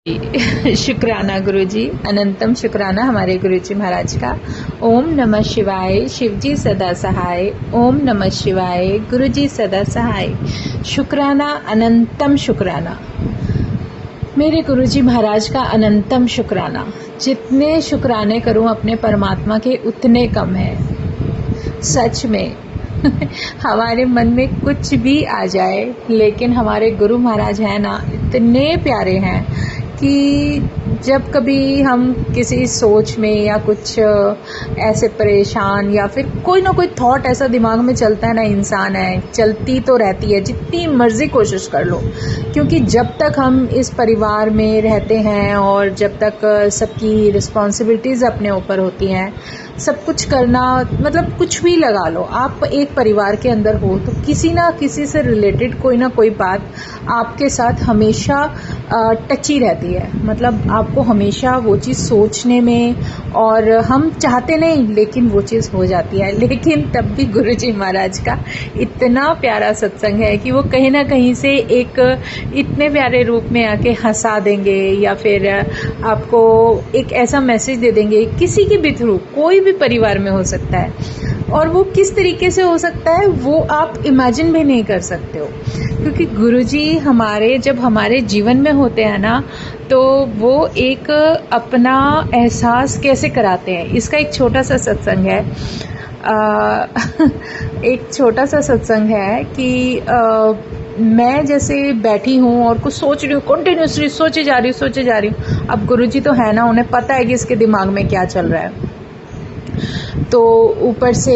शुक्राना गुरुजी, अनंतम शुक्राना हमारे गुरुजी महाराज का। ओम नमः शिवाय, शिवजी सदा सहाय। ओम नमः शिवाय, गुरुजी सदा सहाय। शुक्राना, अनंतम शुक्राना मेरे गुरुजी महाराज का, अनंतम शुक्राना। जितने शुक्राने करूं अपने परमात्मा के उतने कम है। सच में हमारे मन में कुछ भी आ जाए, लेकिन हमारे गुरु महाराज हैं ना, इतने प्यारे हैं कि जब कभी हम किसी सोच में या कुछ ऐसे परेशान या फिर कोई ना कोई थॉट ऐसा दिमाग में चलता है ना, इंसान है, चलती तो रहती है, जितनी मर्जी कोशिश कर लो, क्योंकि जब तक हम इस परिवार में रहते हैं और जब तक सबकी रिस्पॉन्सिबिलिटीज़ अपने ऊपर होती हैं, सब कुछ करना, मतलब कुछ भी लगा लो, आप एक परिवार के अंदर हो तो किसी ना किसी से रिलेटेड कोई ना कोई बात आपके साथ हमेशा टची रहती है। मतलब आपको हमेशा वो चीज़ सोचने में, और हम चाहते नहीं लेकिन वो चीज़ हो जाती है। लेकिन तब भी गुरुजी महाराज का इतना प्यारा सत्संग है कि वो कहीं ना कहीं से एक इतने प्यारे रूप में आके हंसा देंगे, या फिर आपको एक ऐसा मैसेज दे देंगे किसी के भी थ्रू, कोई भी परिवार में हो सकता है, और वो किस तरीके से हो सकता है वो आप इमेजिन भी नहीं कर सकते हो। क्योंकि गुरुजी हमारे जब हमारे जीवन में होते हैं ना, तो वो एक अपना एहसास कैसे कराते हैं, इसका एक छोटा सा सत्संग है। एक छोटा सा सत्संग है कि मैं जैसे बैठी हूँ और कुछ सोच रही हूँ, कंटिन्यूसली सोचे जा रही हूँ। अब गुरुजी तो है ना, उन्हें पता है कि इसके दिमाग में क्या चल रहा है। तो ऊपर से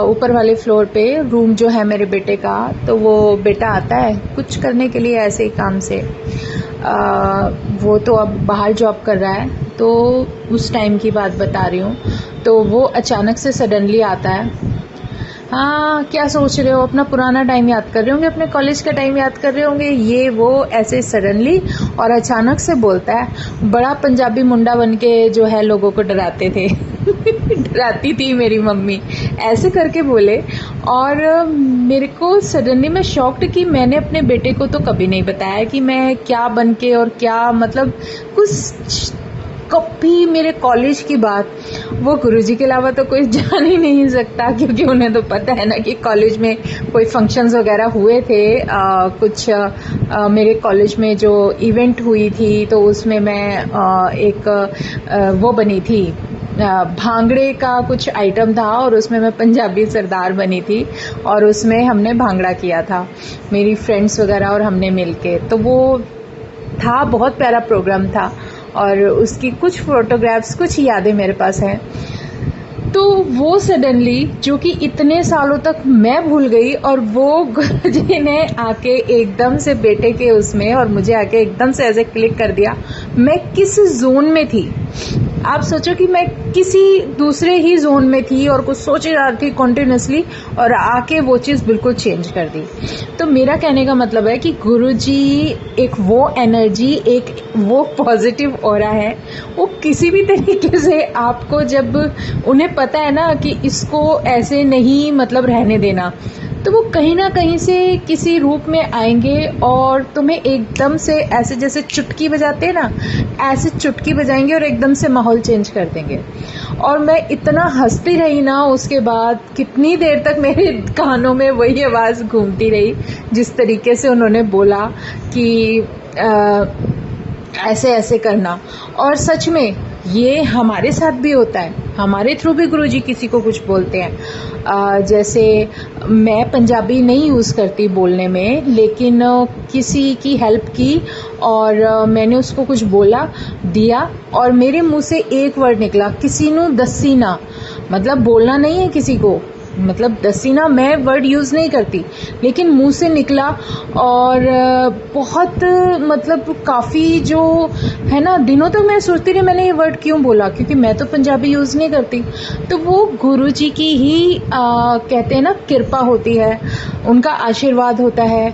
ऊपर वाले फ्लोर पे रूम जो है मेरे बेटे का, तो वो बेटा आता है कुछ करने के लिए ऐसे ही काम से। वो तो अब बाहर जॉब कर रहा है, तो उस टाइम की बात बता रही हूँ। तो वो अचानक से सडनली आता है, हाँ क्या सोच रहे हो, अपना पुराना टाइम याद कर रहे होंगे, अपने कॉलेज का टाइम याद कर रहे होंगे, ये वो ऐसे सडनली और अचानक से बोलता है। बड़ा पंजाबी मुंडा बन के जो है लोगों को डराते थे डराती थी मेरी मम्मी, ऐसे करके बोले। और मेरे को सडनली मैं शॉक्ड कि मैंने अपने बेटे को तो कभी नहीं बताया कि मैं क्या बन के और क्या, मतलब कुछ कभी मेरे कॉलेज की बात वो गुरुजी के अलावा तो कोई जान ही नहीं सकता, क्योंकि उन्हें तो पता है ना कि कॉलेज में कोई फंक्शंस वगैरह हुए थे। कुछ मेरे कॉलेज में जो इवेंट हुई थी, तो उसमें मैं एक वो बनी थी, भांगड़े का कुछ आइटम था, और उसमें मैं पंजाबी सरदार बनी थी, और उसमें हमने भांगड़ा किया था, मेरी फ्रेंड्स वगैरह और हमने मिलके। तो वो था, बहुत प्यारा प्रोग्राम था, और उसकी कुछ फोटोग्राफ्स, कुछ यादें मेरे पास हैं। तो वो सडनली, जो कि इतने सालों तक मैं भूल गई, और वो गुरुजी ने आके एकदम से बेटे के उसमें, और मुझे आके एकदम से ऐसे क्लिक कर दिया मैं किस जोन में थी। आप सोचो कि मैं किसी दूसरे ही जोन में थी और कुछ सोच रही थी कंटिन्यूसली, और आके वो चीज़ बिल्कुल चेंज कर दी। तो मेरा कहने का मतलब है कि गुरुजी एक वो एनर्जी, एक वो पॉजिटिव ऑरा है, वो किसी भी तरीके से आपको, जब उन्हें पता है ना कि इसको ऐसे नहीं मतलब रहने देना, तो वो कहीं ना कहीं से किसी रूप में आएंगे और तुम्हें एकदम से ऐसे जैसे चुटकी बजाते हैं ना, ऐसे चुटकी बजाएंगे और एकदम से माहौल चेंज कर देंगे। और मैं इतना हंसती रही ना, उसके बाद कितनी देर तक मेरे कानों में वही आवाज़ घूमती रही, जिस तरीके से उन्होंने बोला कि ऐसे ऐसे करना। और सच में ये हमारे साथ भी होता है, हमारे थ्रू भी गुरुजी किसी को कुछ बोलते हैं। जैसे मैं पंजाबी नहीं यूज़ करती बोलने में, लेकिन किसी की हेल्प की और मैंने उसको कुछ बोला दिया, और मेरे मुंह से एक वर्ड निकला, किसी नू दसी ना, मतलब बोलना नहीं है किसी को, मतलब दसी ना मैं वर्ड यूज़ नहीं करती, लेकिन मुंह से निकला, और बहुत मतलब काफ़ी जो है ना, दिनों तक मैं सोचती रही मैंने ये वर्ड क्यों बोला, क्योंकि मैं तो पंजाबी यूज़ नहीं करती। तो वो गुरुजी की ही कहते हैं ना कृपा होती है, उनका आशीर्वाद होता है।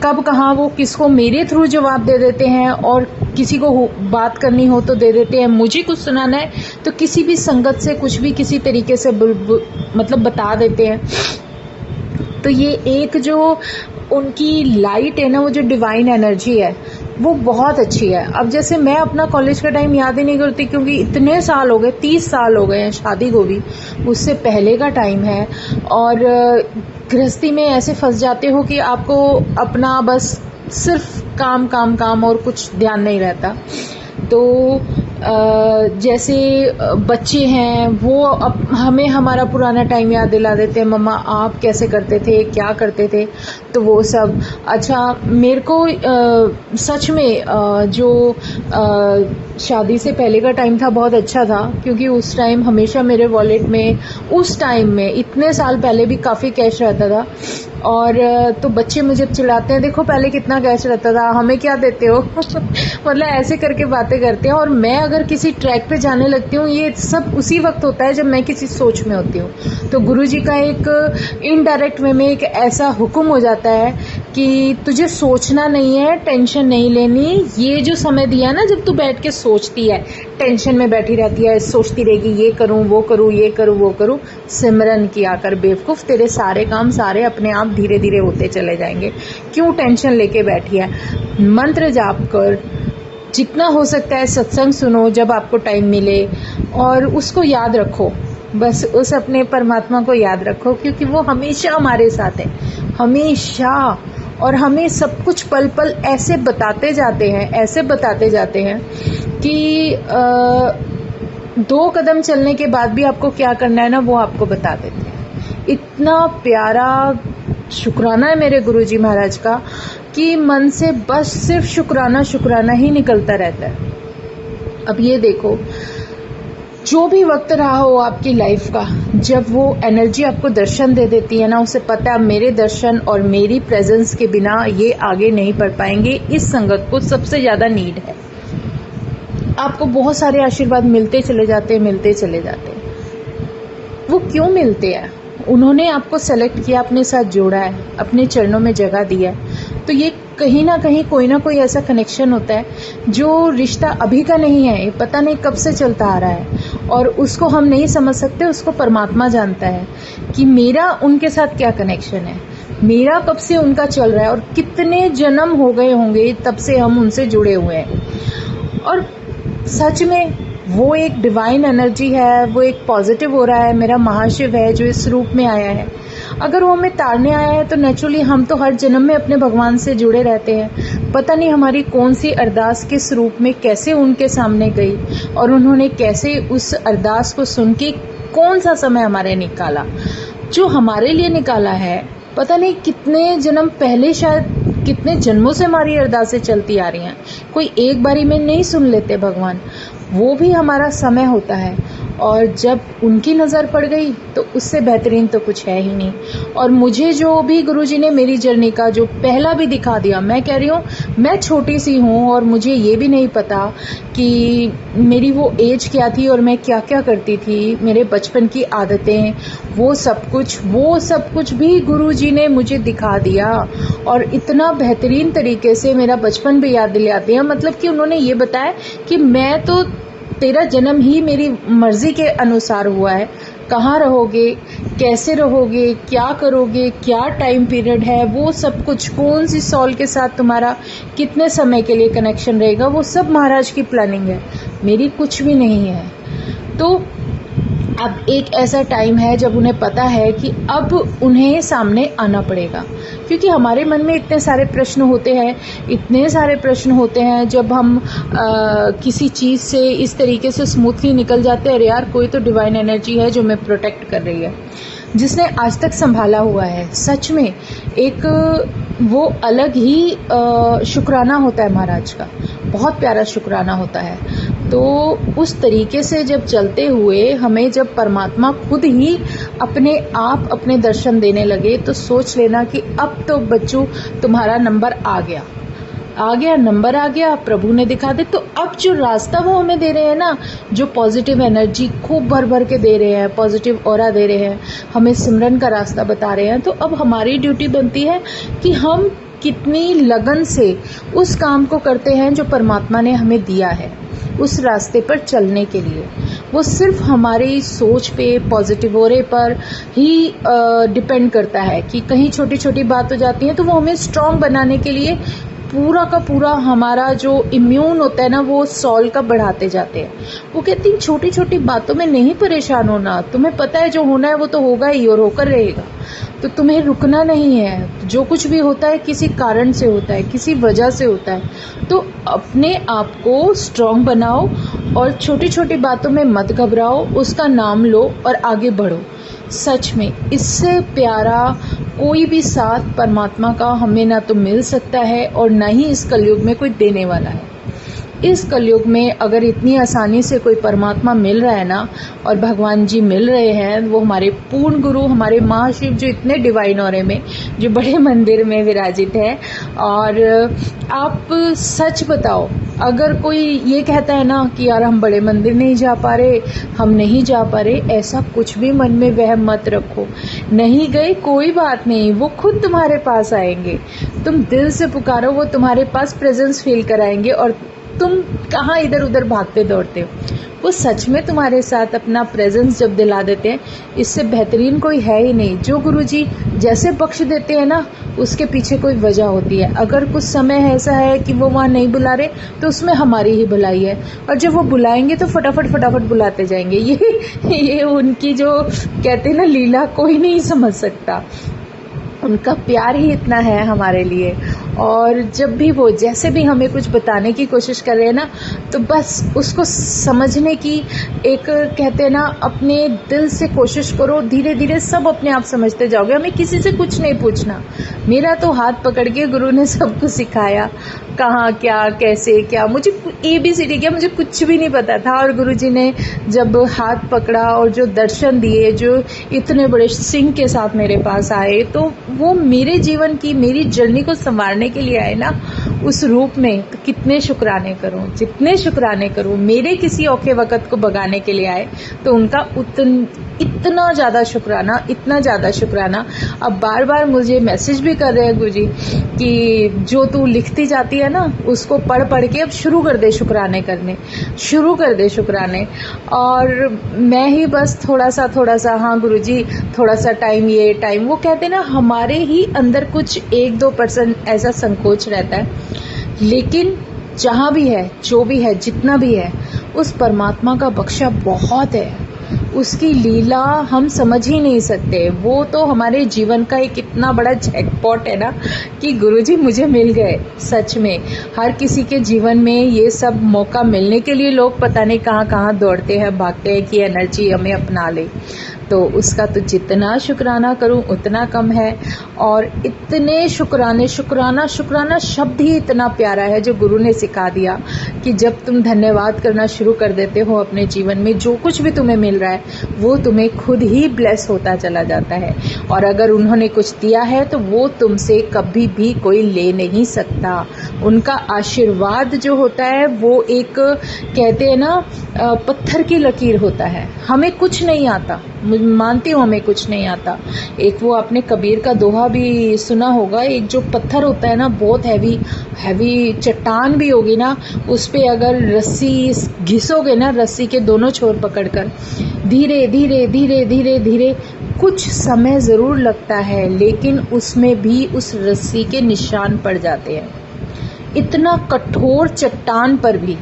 कब कहाँ वो किसको मेरे थ्रू जवाब दे देते हैं, और किसी को बात करनी हो तो दे देते हैं, मुझे कुछ सुनाना है तो किसी भी संगत से कुछ भी किसी तरीके से मतलब बता देते हैं। तो ये एक जो उनकी लाइट है ना, वो जो डिवाइन एनर्जी है, वो बहुत अच्छी है। अब जैसे मैं अपना कॉलेज का टाइम याद ही नहीं करती, क्योंकि इतने साल हो गए, 30 साल हो गए हैं शादी को भी, उससे पहले का टाइम है। और गृहस्थी में ऐसे फंस जाते हो कि आपको अपना बस सिर्फ काम काम काम और कुछ ध्यान नहीं रहता। तो जैसे बच्चे हैं वो अब हमें हमारा पुराना टाइम याद दिला देते हैं, मम्मा आप कैसे करते थे, क्या करते थे, तो वो सब। अच्छा, मेरे को सच में जो शादी से पहले का टाइम था बहुत अच्छा था, क्योंकि उस टाइम हमेशा मेरे वॉलेट में, उस टाइम में इतने साल पहले भी काफ़ी कैश रहता था। और तो बच्चे मुझे चिढ़ाते हैं, देखो पहले कितना कैश रहता था, हमें क्या देते हो मतलब ऐसे करके बातें करते हैं। और मैं अगर किसी ट्रैक पे जाने लगती हूँ, ये सब उसी वक्त होता है जब मैं किसी सोच में होती हूँ। तो गुरुजी का एक इनडायरेक्ट वे में एक ऐसा हुक्म हो जाता है कि तुझे सोचना नहीं है, टेंशन नहीं लेनी। ये जो समय दिया ना, जब तू बैठ के सोचती है, टेंशन में बैठी रहती है, सोचती रहेगी ये करूँ वो करूँ, ये करूँ वो करूँ, सिमरन किया कर बेवकूफ़, तेरे सारे काम सारे अपने आप धीरे धीरे होते चले जाएंगे। क्यों टेंशन लेके बैठी है? मंत्र जाप कर, जितना हो सकता है सत्संग सुनो जब आपको टाइम मिले, और उसको याद रखो, बस उस अपने परमात्मा को याद रखो, क्योंकि वो हमेशा हमारे साथ है, हमेशा। और हमें सब कुछ पल पल ऐसे बताते जाते हैं, ऐसे बताते जाते हैं कि 2 कदम चलने के बाद भी आपको क्या करना है ना, वो आपको बता देते हैं। इतना प्यारा शुक्राना है मेरे गुरुजी महाराज का कि मन से बस सिर्फ शुक्राना शुक्राना ही निकलता रहता है। अब ये देखो, जो भी वक्त रहा हो आपकी लाइफ का, जब वो एनर्जी आपको दर्शन दे देती है ना, उसे पता है मेरे दर्शन और मेरी प्रेजेंस के बिना ये आगे नहीं बढ़ पाएंगे, इस संगत को सबसे ज़्यादा नीड है। आपको बहुत सारे आशीर्वाद मिलते चले जाते हैं, मिलते चले जाते हैं। वो क्यों मिलते हैं? उन्होंने आपको सेलेक्ट किया, अपने साथ जोड़ा है, अपने चरणों में जगह दिया है। तो ये कहीं ना कहीं कोई ना कोई ऐसा कनेक्शन होता है जो रिश्ता अभी का नहीं है, ये पता नहीं कब से चलता आ रहा है, और उसको हम नहीं समझ सकते, उसको परमात्मा जानता है कि मेरा उनके साथ क्या कनेक्शन है, मेरा कब से उनका चल रहा है, और कितने जन्म हो गए होंगे तब से हम उनसे जुड़े हुए हैं। और सच में वो एक डिवाइन एनर्जी है, वो एक पॉजिटिव हो रहा है, मेरा महाशिव है जो इस रूप में आया है। अगर वो हमें तारने आया है तो नेचुरली हम तो हर जन्म में अपने भगवान से जुड़े रहते हैं। पता नहीं हमारी कौन सी अरदास किस रूप में कैसे उनके सामने गई, और उन्होंने कैसे उस अरदास को सुन के कौन सा समय हमारे निकाला, जो हमारे लिए निकाला है। पता नहीं कितने जन्म पहले, शायद कितने जन्मों से हमारी अरदासें चलती आ रही हैं। कोई एक बारी में नहीं सुन लेते भगवान, वो भी हमारा समय होता है। और जब उनकी नज़र पड़ गई तो उससे बेहतरीन तो कुछ है ही नहीं। और मुझे जो भी गुरुजी ने मेरी जर्नी का जो पहला भी दिखा दिया, मैं कह रही हूँ मैं छोटी सी हूँ और मुझे ये भी नहीं पता कि मेरी वो एज क्या थी और मैं क्या क्या करती थी, मेरे बचपन की आदतें, वो सब कुछ भी गुरुजी ने मुझे दिखा दिया। और इतना बेहतरीन तरीके से मेरा बचपन भी याद दिला दिया। मतलब कि उन्होंने ये बताया कि मैं तो, तेरा जन्म ही मेरी मर्जी के अनुसार हुआ है, कहाँ रहोगे, कैसे रहोगे, क्या करोगे, क्या टाइम पीरियड है, वो सब कुछ, कौन सी सॉल के साथ तुम्हारा कितने समय के लिए कनेक्शन रहेगा, वो सब महाराज की प्लानिंग है, मेरी कुछ भी नहीं है। तो अब एक ऐसा टाइम है जब उन्हें पता है कि अब उन्हें सामने आना पड़ेगा, क्योंकि हमारे मन में इतने सारे प्रश्न होते हैं, इतने सारे प्रश्न होते हैं जब हम किसी चीज़ से इस तरीके से स्मूथली निकल जाते हैं, अरे यार कोई तो डिवाइन एनर्जी है जो मैं प्रोटेक्ट कर रही है, जिसने आज तक संभाला हुआ है। सच में एक वो अलग ही शुक्राना होता है महाराज का, बहुत प्यारा शुक्राना होता है। तो उस तरीके से जब चलते हुए हमें जब परमात्मा खुद ही अपने आप अपने दर्शन देने लगे, तो सोच लेना कि अब तो बच्चों तुम्हारा नंबर आ गया, नंबर आ गया, प्रभु ने दिखा दे। तो अब जो रास्ता वो हमें दे रहे हैं ना, जो पॉजिटिव एनर्जी खूब भर भर के दे रहे हैं, पॉजिटिव ऑरा दे रहे हैं, हमें सिमरन का रास्ता बता रहे हैं, तो अब हमारी ड्यूटी बनती है कि हम कितनी लगन से उस काम को करते हैं जो परमात्मा ने हमें दिया है उस रास्ते पर चलने के लिए। वो सिर्फ हमारी सोच पे, पॉजिटिव ऑरे पर ही डिपेंड करता है कि कहीं छोटी छोटी बात हो जाती है तो वो हमें स्ट्रॉन्ग बनाने के लिए पूरा का पूरा हमारा जो इम्यून होता है ना वो सॉल्व का बढ़ाते जाते हैं। वो कहती हैं छोटी छोटी बातों में नहीं परेशान होना, तुम्हें पता है जो होना है वो तो होगा ही और होकर रहेगा, तो तुम्हें रुकना नहीं है। जो कुछ भी होता है किसी कारण से होता है, किसी वजह से होता है, तो अपने आप को स्ट्रॉन्ग बनाओ और छोटी छोटी बातों में मत घबराओ, उसका नाम लो और आगे बढ़ो। सच में इससे प्यारा कोई भी साथ परमात्मा का हमें ना तो मिल सकता है और ना ही इस कलयुग में कोई देने वाला है। इस कलयुग में अगर इतनी आसानी से कोई परमात्मा मिल रहा है ना, और भगवान जी मिल रहे हैं, वो हमारे पूर्ण गुरु, हमारे महाशिव जो इतने डिवाइन ऑरे में, जो बड़े मंदिर में विराजित है। और आप सच बताओ, अगर कोई ये कहता है ना कि यार हम बड़े मंदिर नहीं जा पा रहे, हम नहीं जा पा रहे, ऐसा कुछ भी मन में वहम मत रखो। नहीं गए कोई बात नहीं, वो खुद तुम्हारे पास आएंगे। तुम दिल से पुकारो, वो तुम्हारे पास प्रेजेंस फील कराएंगे और तुम कहाँ इधर उधर भागते दौड़ते हो। वो सच में तुम्हारे साथ अपना प्रेजेंस जब दिला देते हैं, इससे बेहतरीन कोई है ही नहीं। जो गुरुजी जैसे बख्श देते हैं ना, उसके पीछे कोई वजह होती है। अगर कुछ समय ऐसा है कि वो वहाँ नहीं बुला रहे, तो उसमें हमारी ही भलाई है, और जब वो बुलाएंगे तो फटाफट बुलाते जाएंगे। ये उनकी जो कहते हैं ना लीला, कोई नहीं समझ सकता। उनका प्यार ही इतना है हमारे लिए। और जब भी वो जैसे भी हमें कुछ बताने की कोशिश कर रहे हैं ना, तो बस उसको समझने की एक कहते हैं ना, अपने दिल से कोशिश करो। धीरे धीरे सब अपने आप समझते जाओगे। हमें किसी से कुछ नहीं पूछना। मेरा तो हाथ पकड़ के गुरु ने सब कुछ सिखाया, कहाँ क्या कैसे क्या, मुझे ABCD क्या मुझे कुछ भी नहीं पता था। और गुरु जी ने जब हाथ पकड़ा और जो दर्शन दिए, जो इतने बड़े सिंह के साथ मेरे पास आए, तो वो मेरे जीवन की, मेरी जर्नी को संवारने के लिए आए ना उस रूप में, तो कितने शुक्राने करूं, जितने शुक्राने करूं। मेरे किसी औखे वक़्त को भगाने के लिए आए तो उनका इतना ज़्यादा शुक्राना, इतना ज़्यादा शुक्राना। अब बार बार मुझे मैसेज भी कर रहे हैं गुरुजी कि जो तू लिखती जाती है ना, उसको पढ़ के अब शुरू कर दे शुक्राने करने, शुरू कर दे शुक्राने। और मैं ही बस थोड़ा सा हाँ गुरुजी थोड़ा सा टाइम, ये टाइम, वो कहते हैं ना, हमारे ही अंदर कुछ 1-2% ऐसा संकोच रहता है। लेकिन जहाँ भी है, जो भी है, जितना भी है, उस परमात्मा का बख्शा बहुत है। उसकी लीला हम समझ ही नहीं सकते। वो तो हमारे जीवन का एक इतना बड़ा जैकपॉट है ना कि गुरुजी मुझे मिल गए। सच में हर किसी के जीवन में ये सब मौका मिलने के लिए लोग पता नहीं कहाँ दौड़ते हैं, भागते हैं कि एनर्जी हमें अपना ले। तो उसका तो जितना शुक्राना करूं उतना कम है। और इतने शुक्राना शब्द ही इतना प्यारा है जो गुरु ने सिखा दिया कि जब तुम धन्यवाद करना शुरू कर देते हो अपने जीवन में, जो कुछ भी तुम्हें मिल रहा है वो तुम्हें खुद ही ब्लेस होता चला जाता है। और अगर उन्होंने कुछ दिया है तो वो तुमसे कभी भी कोई ले नहीं सकता। उनका आशीर्वाद जो होता है वो एक कहते हैं ना पत्थर की लकीर होता है। हमें कुछ नहीं आता, मानती हूँ हमें कुछ नहीं आता। एक वो आपने कबीर का दोहा भी सुना होगा, एक जो पत्थर होता है ना बहुत हैवी चट्टान भी होगी ना, उस पे अगर रस्सी घिसोगे ना, रस्सी के दोनों छोर पकड़कर, धीरे धीरे कुछ समय ज़रूर लगता है, लेकिन उसमें भी उस रस्सी के निशान पड़ जाते हैं, इतना कठोर चट्टान पर भी।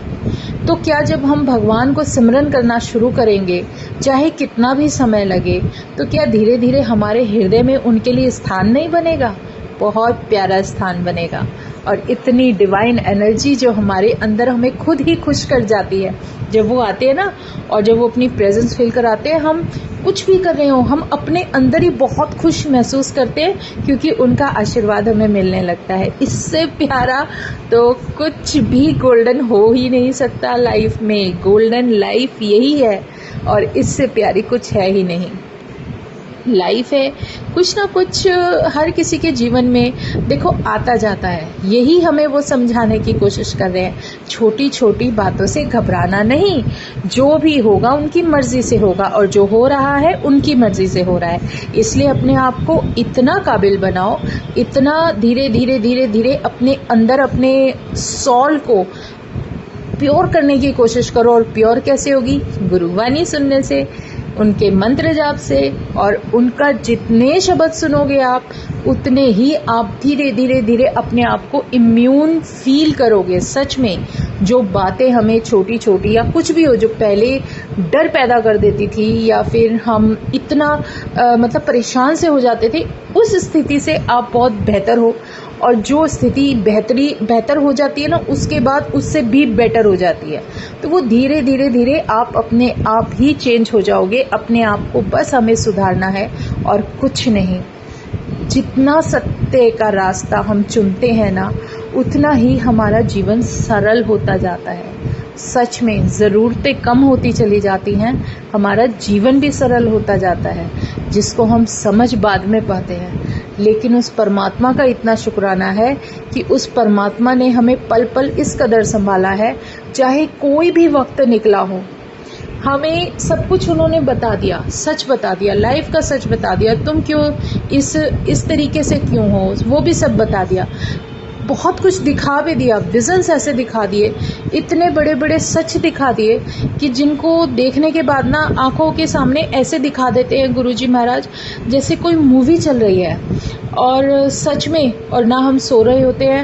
तो क्या जब हम भगवान को सिमरन करना शुरू करेंगे, चाहे कितना भी समय लगे, तो क्या धीरे धीरे हमारे हृदय में उनके लिए स्थान नहीं बनेगा? बहुत प्यारा स्थान बनेगा। और इतनी डिवाइन एनर्जी जो हमारे अंदर हमें खुद ही खुश कर जाती है जब वो आते हैं ना, और जब वो अपनी प्रेजेंस फील कराते हैं, हम कुछ भी कर रहे हो, हम अपने अंदर ही बहुत खुश महसूस करते हैं क्योंकि उनका आशीर्वाद हमें मिलने लगता है। इससे प्यारा तो कुछ भी गोल्डन हो ही नहीं सकता लाइफ में। गोल्डन लाइफ यही है और इससे प्यारी कुछ है ही नहीं। लाइफ है, कुछ ना कुछ हर किसी के जीवन में देखो आता जाता है। यही हमें वो समझाने की कोशिश कर रहे हैं, छोटी छोटी बातों से घबराना नहीं। जो भी होगा उनकी मर्जी से होगा, और जो हो रहा है उनकी मर्जी से हो रहा है। इसलिए अपने आप को इतना काबिल बनाओ, इतना धीरे धीरे अपने अंदर अपने सॉल को प्योर करने की कोशिश करो। और प्योर कैसे होगी? गुरुवाणी सुनने से, उनके मंत्र जाप से, और उनका जितने शब्द सुनोगे आप उतने ही आप धीरे धीरे धीरे अपने आप को इम्यून फील करोगे। सच में जो बातें हमें छोटी छोटी या कुछ भी हो जो पहले डर पैदा कर देती थी या फिर हम इतना मतलब परेशान से हो जाते थे, उस स्थिति से आप बहुत बेहतर हो। और जो स्थिति बेहतर हो जाती है ना, उसके बाद उससे भी बेटर हो जाती है। तो वो धीरे धीरे धीरे आप अपने आप ही चेंज हो जाओगे। अपने आप को बस हमें सुधारना है और कुछ नहीं। जितना सत्य का रास्ता हम चुनते हैं ना, उतना ही हमारा जीवन सरल होता जाता है। सच में ज़रूरतें कम होती चली जाती हैं, हमारा जीवन भी सरल होता जाता है, जिसको हम समझ बाद में पाते हैं। लेकिन उस परमात्मा का इतना शुक्राना है कि उस परमात्मा ने हमें पल पल इस कदर संभाला है। चाहे कोई भी वक्त निकला हो, हमें सब कुछ उन्होंने बता दिया, सच बता दिया, लाइफ का सच बता दिया। तुम क्यों इस तरीके से क्यों हो, वो भी सब बता दिया। बहुत कुछ दिखा भी दिया, विजन्स ऐसे दिखा दिए, इतने बड़े बड़े सच दिखा दिए कि जिनको देखने के बाद ना आंखों के सामने ऐसे दिखा देते हैं गुरुजी महाराज जैसे कोई मूवी चल रही है। और सच में, और ना हम सो रहे होते हैं,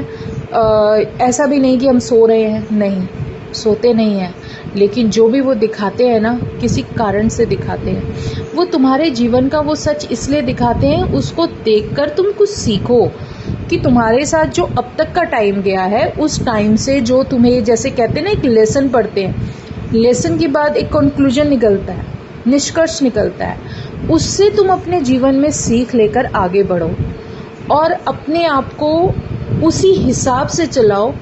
ऐसा भी नहीं कि हम सो रहे हैं, नहीं सोते नहीं हैं, लेकिन जो भी वो दिखाते हैं ना, किसी कारण से दिखाते हैं। वो तुम्हारे जीवन का वो सच इसलिए दिखाते हैं, उसको देखकर तुम कुछ सीखो कि तुम्हारे साथ जो अब तक का टाइम गया है, उस टाइम से जो तुम्हें, जैसे कहते हैं ना, एक लेसन पढ़ते हैं, लेसन के बाद एक कंक्लूजन निकलता है, निष्कर्ष निकलता है, उससे तुम अपने जीवन में सीख लेकर आगे बढ़ो और अपने आप को उसी हिसाब से चलाओ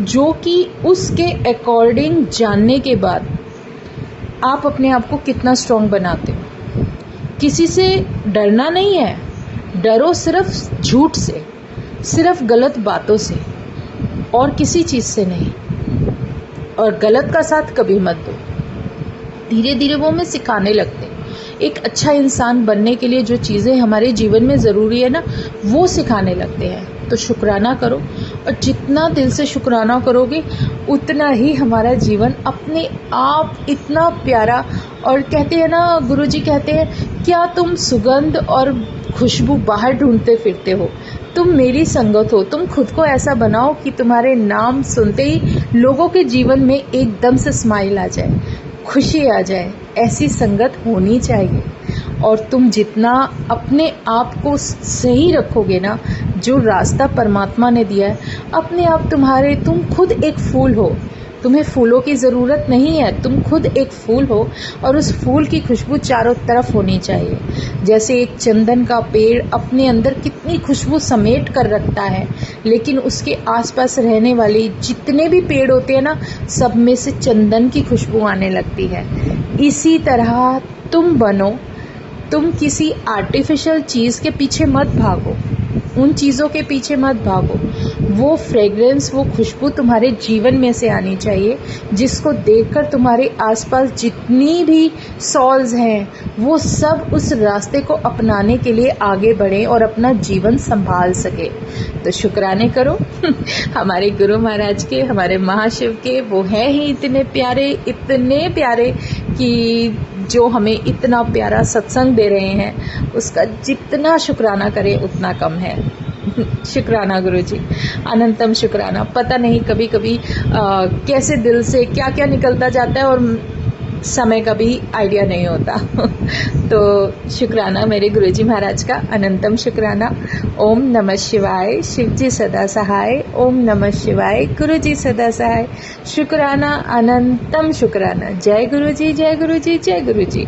जो कि उसके अकॉर्डिंग जानने के बाद आप अपने आप को कितना स्ट्रॉन्ग बनाते हो। किसी से डरना नहीं है, डरो सिर्फ झूठ से, सिर्फ गलत बातों से, और किसी चीज़ से नहीं। और गलत का साथ कभी मत दो। धीरे धीरे वो हमें सिखाने लगते हैं। एक अच्छा इंसान बनने के लिए जो चीज़ें हमारे जीवन में ज़रूरी है ना, वो सिखाने लगते हैं। तो शुक्राना करो, और जितना दिल से शुक्राना करोगे उतना ही हमारा जीवन अपने आप इतना प्यारा। और कहते हैं ना, गुरुजी कहते हैं, क्या तुम सुगंध और खुशबू बाहर ढूंढते फिरते हो? तुम मेरी संगत हो। तुम खुद को ऐसा बनाओ कि तुम्हारे नाम सुनते ही लोगों के जीवन में एकदम से स्माइल आ जाए, खुशी आ जाए। ऐसी संगत होनी चाहिए। और तुम जितना अपने आप को सही रखोगे ना, जो रास्ता परमात्मा ने दिया है, अपने आप तुम खुद एक फूल हो। तुम्हें फूलों की ज़रूरत नहीं है, तुम खुद एक फूल हो, और उस फूल की खुशबू चारों तरफ होनी चाहिए। जैसे एक चंदन का पेड़ अपने अंदर कितनी खुशबू समेट कर रखता है, लेकिन उसके आसपास रहने वाले जितने भी पेड़ होते हैं ना, सब में से चंदन की खुशबू आने लगती है। इसी तरह तुम बनो। तुम किसी आर्टिफिशियल चीज़ के पीछे मत भागो, उन चीज़ों के पीछे मत भागो। वो फ्रेग्रेंस, वो खुशबू तुम्हारे जीवन में से आनी चाहिए, जिसको देखकर तुम्हारे आसपास जितनी भी सॉल्स हैं, वो सब उस रास्ते को अपनाने के लिए आगे बढ़ें और अपना जीवन संभाल सके। तो शुक्राने करो हमारे गुरु महाराज के, हमारे महाशिव के। वो हैं ही इतने प्यारे कि जो हमें इतना प्यारा सत्संग दे रहे हैं, उसका जितना शुक्राना करें उतना कम है। शुक्राना गुरुजी, अनंतम शुक्राना। पता नहीं कभी कभी कैसे दिल से क्या क्या निकलता जाता है और समय का भी आइडिया नहीं होता तो शुक्राना मेरे गुरुजी महाराज का, अनंतम शुक्राना। ओम नमः शिवाय। शिवजी सदा सहाय। ओम नमः शिवाय। गुरुजी सदा सहाय। शुक्राना, अनंतम शुक्राना। जय गुरुजी, जय गुरुजी, जय गुरुजी।